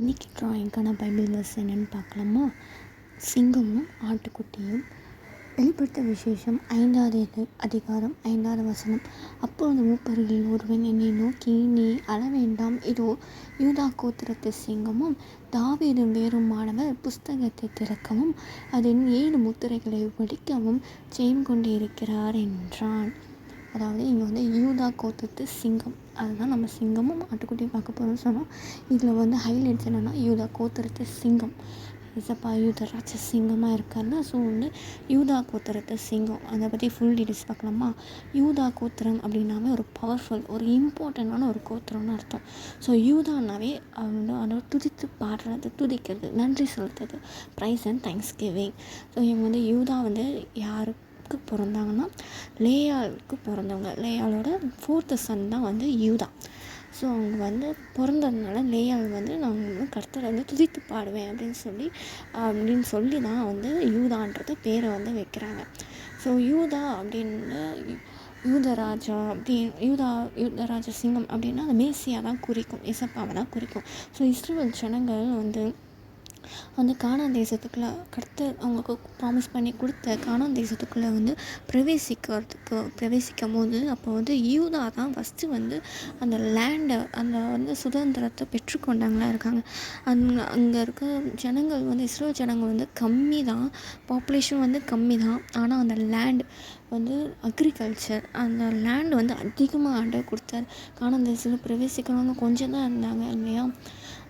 இன்றைக்கி ட்ராயிங்க்கான Bible verse என்னென்னு பார்க்கலாமா? சிங்கமும் ஆட்டுக்குட்டியும். வெளிப்படுத்த விசேஷம் 5வது அதிகாரம் 5வது வசனம். அப்பொழுது மூப்பர்களில் ஒருவன் என்னை நோக்கி, நீ அழ வேண்டாம், இதோ யூதா கோத்திரத்து சிங்கமும் தாவீது வேறுமானவர் புஸ்தகத்தை திறக்கவும் அதன் 7 முத்திரைகளை ஒடிக்கவும் ஜெயம் கொண்டிருக்கிறார் என்றான். அதாவது இங்கே யூதா கோத்திரத்து சிங்கம், அதுதான் நம்ம சிங்கமும் ஆட்டுக்குட்டியும் பார்க்க போகிறோம்னு சொன்னோம். இதில் ஹைலைட்ஸ் என்னென்னா யூதா கோத்திரத்து சிங்கம், இசப்பா யூதராஜ சிங்கமாக இருக்கார்ல. ஸோ யூதா கோத்திரத்து சிங்கம், அதை பற்றி ஃபுல் டீட்டெயில்ஸ் பார்க்கலாமா? யூதா கோத்திரம் அப்படின்னாவே ஒரு பவர்ஃபுல், ஒரு இம்பார்ட்டண்ட்டான ஒரு கோத்திரம்னு அர்த்தம். ஸோ யூதானாவே அதோட துதித்து பாடுறது, துதிக்கிறது, நன்றி செலுத்துறது, praise and thanksgiving. So இவங்க யூதா யாருக்கு பிறந்தாங்கன்னா லேயாளுக்கு பிறந்தவங்க. லேயாளோட 4th சன் தான் யூதா. ஸோ அவங்க பிறந்ததுனால லேயாள் நான் கர்த்தரை துதித்து பாடுவேன் அப்படின்னு சொல்லி தான் யூதான்றது பேரை வைக்கிறாங்க. ஸோ யூதா அப்படின்னு யூதராஜா யூதராஜ சிங்கம் அப்படின்னா அந்த மேசியாக தான் குறிக்கும், இசப்பாவை தான் குறிக்கும். ஸோ இஸ்ரவேல் ஜனங்கள் கானான் தேசத்துக்குள்ளே கர்த்தர் அவங்களுக்கு ப்ராமிஸ் பண்ணி கொடுத்த கானான் தேசத்துக்குள்ளே பிரவேசிக்கும் போது அப்போ யூதா தான் ஃபஸ்ட்டு அந்த லேண்டை அந்த சுதந்திரத்தை பெற்றுக்கொண்டவங்களா இருக்காங்க. அங்கே இருக்க ஜனங்கள் இஸ்ரேல் ஜனங்கள் கம்மி தான், பாப்புலேஷன் கம்மி தான். ஆனால் அந்த லேண்ட் அக்ரிகல்ச்சர், அந்த லேண்ட் அதிகமாக ஆண்டவர் கொடுத்தாரு. கானான் தேசத்தில் பிரவேசிக்கணும்னு கொஞ்சம் தான் இருந்தாங்க இல்லையா?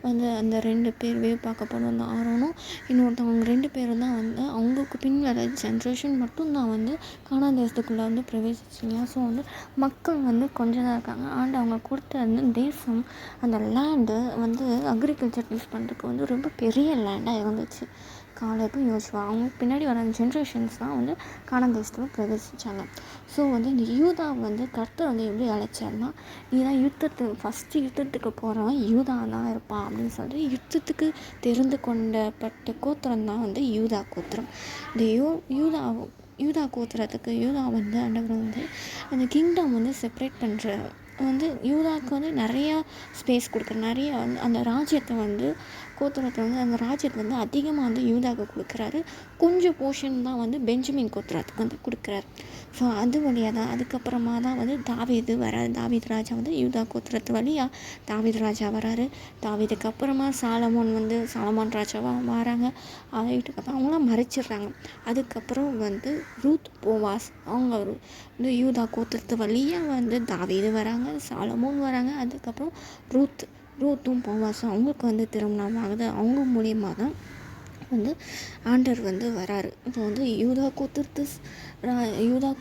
அந்த 2 பேர் பார்க்க போனோம், அந்த ஆரோனும் இன்னொருத்தவங்க 2 பேரும் தான் அவங்களுக்கு பின் வர ஜென்ரேஷன் மட்டும்தான் கானான் தேசத்துக்குள்ளே பிரவேசிச்சிங்க. ஸோ மக்கள் கொஞ்சம் தான் இருக்காங்க. அவங்க கொடுத்த தேசம், அந்த லேண்டு அக்ரிகல்ச்சர் யூஸ் பண்ணுறதுக்கு ரொம்ப பெரிய லேண்டாக இருந்துச்சு. காலேபும் யோசுவா அவங்க பின்னாடி வர ஜென்ரேஷன்ஸ் தான் கானான் தேசத்தில் பிரவேசித்தாங்க. ஸோ இந்த யூதா கர்த்தர் எப்படி அழைச்சார்னா, நீ தான் ஃபஸ்ட்டு யுத்தத்துக்கு போகிறவன் யூதா தான் இருப்பான் அப்படின்னு சொல்லிட்டு யுத்தத்துக்கு தெரிந்து கொண்டப்பட்ட கோத்திரம் தான் யூதா கோத்திரம். இந்த யூதா கோத்திரத்துக்கு யூதா ஆண்டவர் அந்த கிங்டம் செப்பரேட் பண்ணுற யூதாவுக்கு நிறையா ஸ்பேஸ் கொடுக்குற, நிறைய அந்த ராஜ்யத்தை கோத்திரத்தை அந்த ராஜ்யத்தை அதிகமாக யூதாவுக்கு கொடுக்குறாரு. கொஞ்சம் போர்ஷன் தான் பெஞ்சமின் கோத்திரத்துக்கு கொடுக்குறாரு. ஸோ அது வழியாக தான் அதுக்கப்புறமா தான் தாவீது வராரு. தாவீது ராஜா யூதா கோத்திரத்து வழியாக தாவீது ராஜா வராரு. தாவீதுக்கு அப்புறமா சாலமோன் ராஜாவாக வராங்க. அதுக்கப்புறம் அவங்களாம் மறைச்சிடுறாங்க. அதுக்கப்புறம் ரூத் போவாஸ் அவங்க யூதா கோத்திரத்து வழியாக தாவீது வராங்க, சாலமோன் வராங்க. அதுக்கப்புறம் ரூத்தும் போவாஸும் அவங்களுக்கு திருமணம் ஆகுது. அவங்க மூலியமாக தான் ஆண்டவர் வராரு. இப்போ யூதா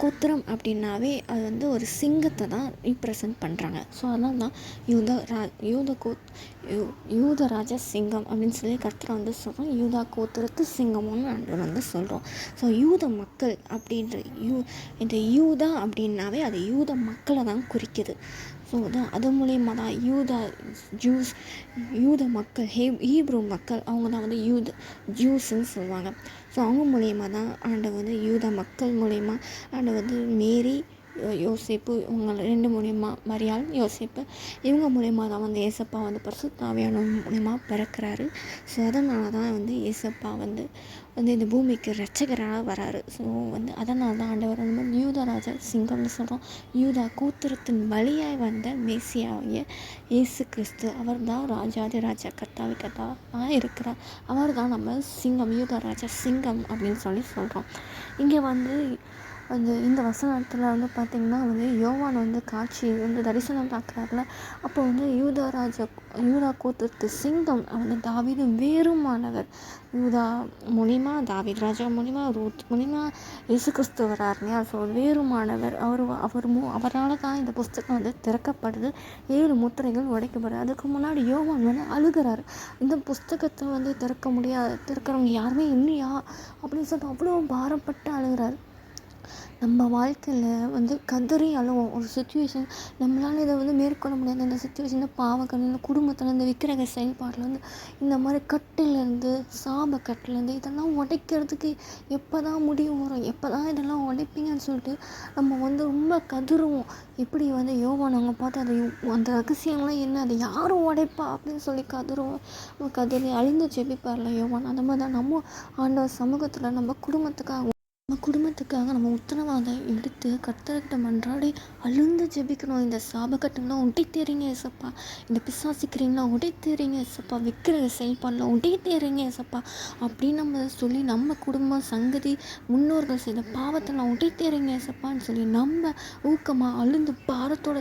கோத்திரம் அப்படின்னாவே அது ஒரு சிங்கத்தை தான் ரீப்ரசன்ட் பண்ணுறாங்க. ஸோ அதனால தான் யூதராஜ சிங்கம் அப்படின்னு சொல்லி கர்த்தரை சொல்கிறோம். யூதா கோத்திரத்து சிங்கம்னு ஆண்டவர் சொல்கிறோம். யூத மக்கள் அப்படின்ற இந்த யூதா அப்படின்னாவே அது யூத மக்களை தான் குறிக்குது. ஸோ அது மூலயமா தான் யூத மக்கள், ஹீப்ரு மக்கள், அவங்க தான் ஜூஸ்ன்னு சொல்லுவாங்க. ஸோ அவங்க மூலயமா தான் ஆண்டவர் யூத மக்கள் மூலயமா ஆண்டவர் மேரி, யோசேப்பு, இவங்க 2 மூலயமா, மரியாள், யோசேப்பு, இவங்க மூலயமா தான் ஏசப்பா பரிசுத்த ஆவியானவர் மூலயமா பிறக்கிறாரு. ஸோ அதனால தான் ஏசப்பா இந்த பூமிக்கு இரட்சகராக வராரு. ஸோ அதனால தான் ஆண்டவர் யூதராஜ சிங்கம்னு சொல்கிறோம். யூதா கூத்திரத்தின் வழியாய் வந்த மேசியாவிய இயேசு கிறிஸ்து, அவர் தான் ராஜாதி ராஜா, கர்த்தாவி கர்த்தாவாக இருக்கிறார். அவர் தான் நம்ம சிங்கம், யூதராஜ சிங்கம் அப்படின்னு சொல்கிறோம். இங்கே இந்த வசனத்தில் பார்த்திங்கன்னா யோவான் காட்சி தரிசனம் பார்க்குறாருல. அப்போ யூதா கோத்திரத்து சிங்கம் தாவீது வேறுமானவர், யூதா மூலிமா, தாவீது ராஜா மூலிமா, ரூத் மூலிமா இயேசு கிறிஸ்து வராருங்க. ஸோ வேறுமானவர் அவரால் தான் இந்த புஸ்தகம் திறக்கப்படுது, 7 முத்திரைகள் உடைக்கப்படுது. அதுக்கு முன்னாடி யோவான் அழுகிறாரு, இந்த புஸ்தகத்தை திறக்கிறவங்க யாருமே இல்லையா அப்படின்னு சொல்லிட்டு அவ்வளோ பாரப்பட்டு அழுகிறாரு. நம்ம வாழ்க்கையில் வந்து கதறி அழுவோம். ஒரு சுச்சுவேஷன் நம்மளால் இதை வந்து மேற்கொள்ள முடியாது. அந்த சுச்சுவேஷனில் பாவக்கடல குடும்பத்தில் இந்த விக்கிரக செயல்பாடில் வந்து இந்த மாதிரி கட்டிலேருந்து சாபக்கட்டிலேருந்து இதெல்லாம் உடைக்கிறதுக்கு எப்போ தான் முடிவு வரும், எப்போ தான் இதெல்லாம் உடைப்பீங்கன்னு சொல்லிட்டு நம்ம வந்து ரொம்ப கதறுவோம். இப்படி வந்து யோவான் அவங்க பார்த்து அதை அந்த ரகசியம்லாம் என்ன, அதை யாரும் உடைப்பா அப்படின்னு சொல்லி கதறுவோம். கதறி அழிந்து ஜெபிப்பார்ல யோவான். அந்த மாதிரி தான் நம்ம ஆண்டவர் சமூகத்தில் நம்ம குடும்பத்துக்காக நம்ம உத்தரவாதம் எடுத்து கர்த்தர்கிட்ட மன்றாடி அழுந்து ஜெபிக்கணும். இந்த சாபக்கட்டெல்லாம் உடைத்தேறீங்க ஏசப்பா, இந்த பிசாசிக்கிறீங்களா உடைத்தேறீங்க ஏசப்பா, விக்கிரக செயல்பாடலாம் உடைத்தேறீங்க ஏசப்பா அப்படின்னு நம்ம சொல்லி நம்ம குடும்பம் சங்கதி முன்னோர்கள் செய்த பாவத்தெல்லாம் உடைத்தேறீங்க ஏசப்பான்னு சொல்லி நம்ம ஊக்கமாக அழுந்து பாரத்தோட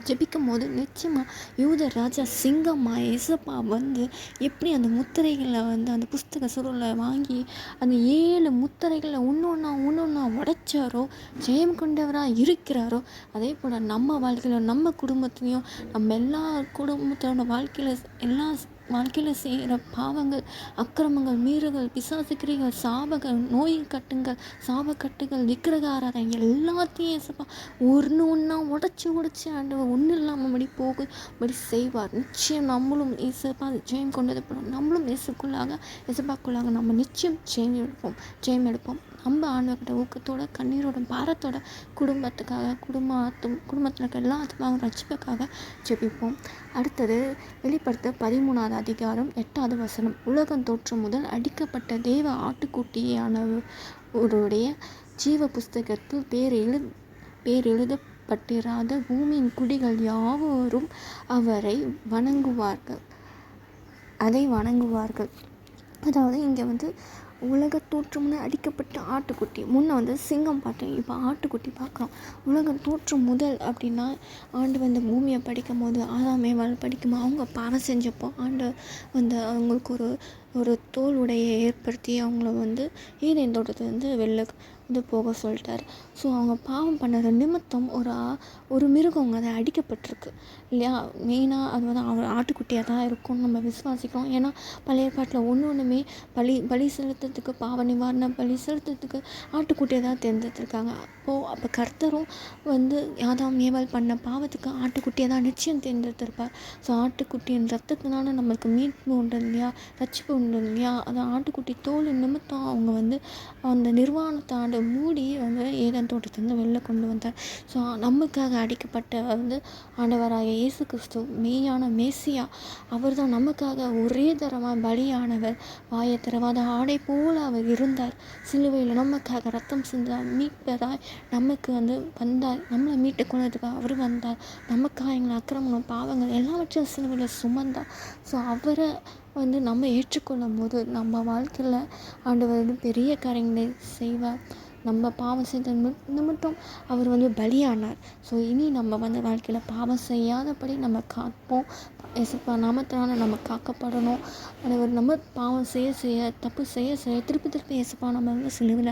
ஜெபிக்கும் போது நிச்சயமாக யூத ராஜா சிங்கம்மா ஏசப்பா வந்து எப்படி அந்த முத்திரைகளை வந்து அந்த புஸ்தக சுருளை வாங்கி அந்த 7 முத்திரைகளை ஒன்றொன்னா உடைச்சாரோ, ஜெயம் கொண்டவராக இருக்கிறாரோ, அதே போல் நம்ம வாழ்க்கையில் நம்ம குடும்பத்துலேயும் நம்ம எல்லா குடும்பத்தோட வாழ்க்கையில் செய்கிற பாவங்கள், அக்கிரமங்கள், மீறுகள், பிசாசுக்கிரிகள், சாபங்கள், நோய் கட்டுங்கள், சாபக்கட்டுகள், விக்கிரக ஆராதனை எல்லாத்தையும் ஏசப்பா ஒன்றா உடச்சி ஆண்டவர் ஒன்றும் இல்லாமல் போகும்படி செய்வார். நிச்சயம் நம்மளும் ஏசப்பா ஜெயம் கொண்டது போல நம்மளும் ஏசப்பாக்குள்ளாக நம்ம நிச்சயம் ஜெயம் எடுப்போம். நம்ம ஆண்டவர்கிட்ட ஊக்கத்தோட கண்ணீரோட பாரத்தோட குடும்பத்தில் இருக்க எல்லாத்துக்காக ரட்சிப்புக்காக ஜெபிப்போம். அடுத்தது வெளிப்படுத்த 13வது அதிகாரம் 8வது வசனம். உலகம் தோற்றம் முதல் அடிக்கப்பட்ட தேவ ஆட்டுக்குட்டியானவருடைய ஜீவ புஸ்தகத்தில் பேர் எழுதப்பட்டிராத பூமியின் குடிகள் யாவரும் அதை வணங்குவார்கள். அதாவது இங்கே வந்து உலக தோற்றம்னு அடிக்கப்பட்ட ஆட்டுக்குட்டி. முன்னே வந்து சிங்கம் பார்த்தேன், இப்போ ஆட்டுக்குட்டி பார்க்குறோம். உலகம் தோற்றம் முதல் அப்படின்னா ஆண்டு வந்து பூமியை படிக்கும் போது ஆதாம் ஏவாள் படிக்கும்போது அவங்க பாவம் செஞ்சப்போ ஆண்டு வந்து அவங்களுக்கு ஒரு தோல் உடையை ஏற்படுத்தி அவங்கள வந்து ஏதேன் தோட்டத்துலேருந்து வெளில வந்து போக சொல்லிட்டார். ஸோ அவங்க பாவம் பண்ண நிமித்தம் ஒரு மிருகம் அதை அடிக்கப்பட்டிருக்கு இல்லையா. மெயினாக அது வந்து ஆட்டுக்குட்டியாக தான் இருக்கும்னு நம்ம விசுவாசிக்கிறோம். ஏன்னா பழைய ஏற்பாட்டில் ஒன்றுமே பலி செலுத்துறதுக்கு, பாவ நிவாரண பலி செலுத்துறதுக்கு ஆட்டுக்குட்டியை தான் தேர்ந்தெடுத்திருக்காங்க. அப்போ கர்த்தரும் வந்து ஆதாம் ஏவாள் பண்ண பாவத்துக்கு ஆட்டுக்குட்டியை தான் நிச்சயம் தேர்ந்தெடுத்திருப்பார். ஸோ ஆட்டுக்குட்டியின் ரத்தத்தினால நம்மளுக்கு மீட்பு உண்டு இல்லையா, ரட்சிப்பு உண்டு இல்லையா. அது ஆட்டுக்குட்டி தோல் நிமித்தம் அவங்க வந்து அந்த நிர்வாணத்தை மூடி வந்து ஏதேன் தோட்டத்திலேருந்து வெளில கொண்டு வந்தார். ஸோ நமக்காக அடிக்கப்பட்ட வந்து ஆண்டவராக இயேசு கிறிஸ்து மெய்யான மேசியா, அவர் தான் நமக்காக ஒரே தரமாக பலியானவர். வாயை திறவாத ஆடை போல் அவர் இருந்தார். சிலுவையில் நமக்காக ரத்தம் சிந்தார், மீட்பதாய் நமக்கு வந்து வந்தார். நம்மளை மீட்டு கொண்டதுக்காக அவர் வந்தார். நமக்காக எங்களை அக்கிரமங்கள், பாவங்கள் எல்லாவற்றையும் சிலுவையில் சுமந்தார். ஸோ அவரை வந்து நம்ம ஏற்றுக்கொள்ளும் போது நம்ம வாழ்க்கையில் ஆண்டவர் வந்து பெரிய காரியங்களை செய்வார். நம்ம பாவம் செய்த நிமித்தம் அவர் வந்து பலியானார். ஸோ இனி நம்ம வந்து வாழ்க்கையில் பாவம் செய்யாதபடி நம்ம காப்போம். ஏசப்பா நாமத்தினால நம்ம காக்கப்படணும். ஆண்டவர் நம்ம பாவம் செய்ய தப்பு செய்ய திருப்பி ஏசப்பா நம்ம வந்து சிலுவையில்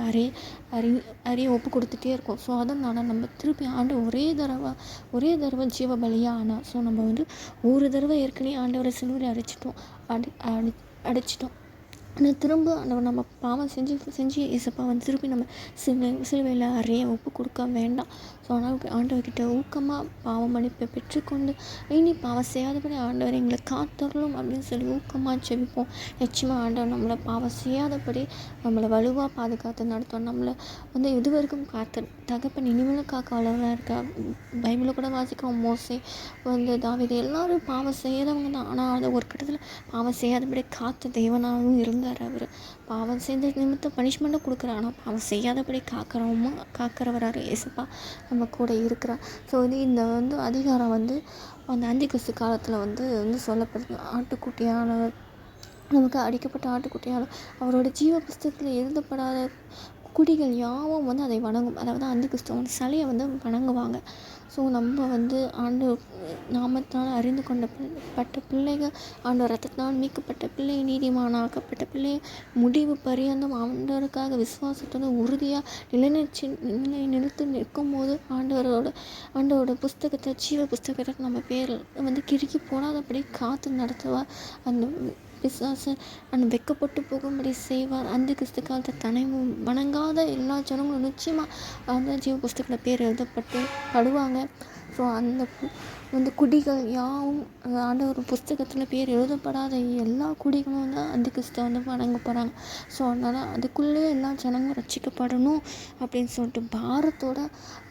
அறிய ஒப்பு கொடுத்துட்டே இருக்கோம். ஸோ அதனால் நம்ம திருப்பி ஒரே தடவை ஜீவ பலியாக ஆனார். ஸோ நம்ம வந்து ஒரு தடவை ஏற்கனவே ஆண்டவரை சிலுவையில் அடிச்சிட்டோம். ஆனால் திரும்ப நம்ம பாவம் செஞ்சு ஏசப்பா வந்து திருப்பி நம்ம சிலுவையில் அறைய ஒப்பு கொடுக்க வேண்டாம். ஸோ ஆனால் ஆண்டவர்கிட்ட ஊக்கமாக பாவம் மன்னிப்பை பெற்றுக்கொண்டு இனி பாவம் செய்யாதபடி ஆண்டவர் எங்களை காத்தரலும் அப்படின்னு சொல்லி ஊக்கமாக ஜெபிப்போம். நிச்சயமாக ஆண்டவர் நம்மளை பாவம் செய்யாதபடி நம்மளை வலுவாக பாதுகாத்து நடத்துவோம். நம்மளை வந்து இதுவரைக்கும் காத்த தகப்பன் இனிமேலும் காக்க வளராக இருக்கா. பைபிளில் கூட வாசிக்கிறோம், மோசே வந்து தாவீது எல்லாரும் பாவம் செய்யாதவங்க தான். ஆனால் அதை ஒரு கட்டத்தில் பாவம் செய்யாதபடி காத்த தேவனாகவும் இருந்தார். அவர் பாவம் செய்த நிமித்தம் பனிஷ்மெண்ட்டும் கொடுக்குறார். ஆனால் பாவம் செய்யாதபடி காக்கிறவராரு ஏசப்பா நம்ம கூட இருக்கிறார். ஸோ இந்த வந்து அதிகாரம் வந்து அந்த அந்திகிறிஸ்து காலத்தில் வந்து சொல்லப்படுது. ஆட்டுக்குட்டியானவர் நமக்கு அடிக்கப்பட்ட ஆட்டுக்குட்டியானவர் அவரோட ஜீவ புஸ்தகத்தில் எழுதப்படாத குடிகள் யாவும் வந்து அதை வணங்கும். அதாவது அந்திகிறிஸ்து சிலையை வந்து வணங்குவாங்க. ஸோ நம்ம வந்து நாமத்தினால் அறிந்து கொண்டப்பட்ட பிள்ளைகள், ரத்தத்தினால் மீட்கப்பட்ட பிள்ளை, நீதிமானாக்கப்பட்ட பிள்ளை, முடிவு பரியந்தம் ஆண்டவருக்காக விசுவாசத்தோடு உறுதியாக நிலைத்து நிற்கும் போது ஆண்டவரோட புஸ்தகத்தை, ஜீவ புஸ்தகத்தை நம்ம பேர் வந்து கிறுக்கி போடாதபடி காத்து நடத்துவார். அந்த பிசாசு வெட்கப்பட்டு போகும்படி செய்வார். அந்த கிறிஸ்து காலத்தை தன்னை வணங்காத எல்லா ஜனங்களும் நிச்சயமாக அந்த ஜீவ புஸ்தகத்தில் பேர் எழுதப்பட்டு படுவாங்க. ஸோ அந்த குடிகள் யாவும் ஆண்டவர் புஸ்தகத்தில் பேர் எழுதப்படாத எல்லா குடிகளும் தான் அந்த கிறிஸ்துவ வணங்க போகிறாங்க. ஸோ அதனால் அதுக்குள்ளேயே எல்லா ஜனங்களும் ரட்சிக்கப்படணும் அப்படின்னு சொல்லிட்டு பாரத்தோட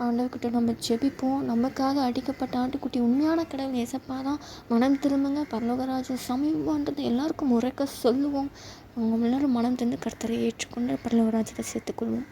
ஆண்டவர்கிட்ட நம்ம ஜெபிப்போம். நமக்காக அடிக்கப்பட்ட ஆட்டுக்குட்டி உண்மையான கடவுள் ஏசப்பா தான். மனம் திரும்புங்க, பரலோகராஜ்யம் சமீபன்றது எல்லாருக்கும் உரைக்க சொல்லுவோம். அவங்க எல்லாரும் மனம் திறந்து கர்த்தரை ஏற்றுக்கொண்டு பரலோகராஜ்யத்தை சேர்த்துக்கொள்வோம்.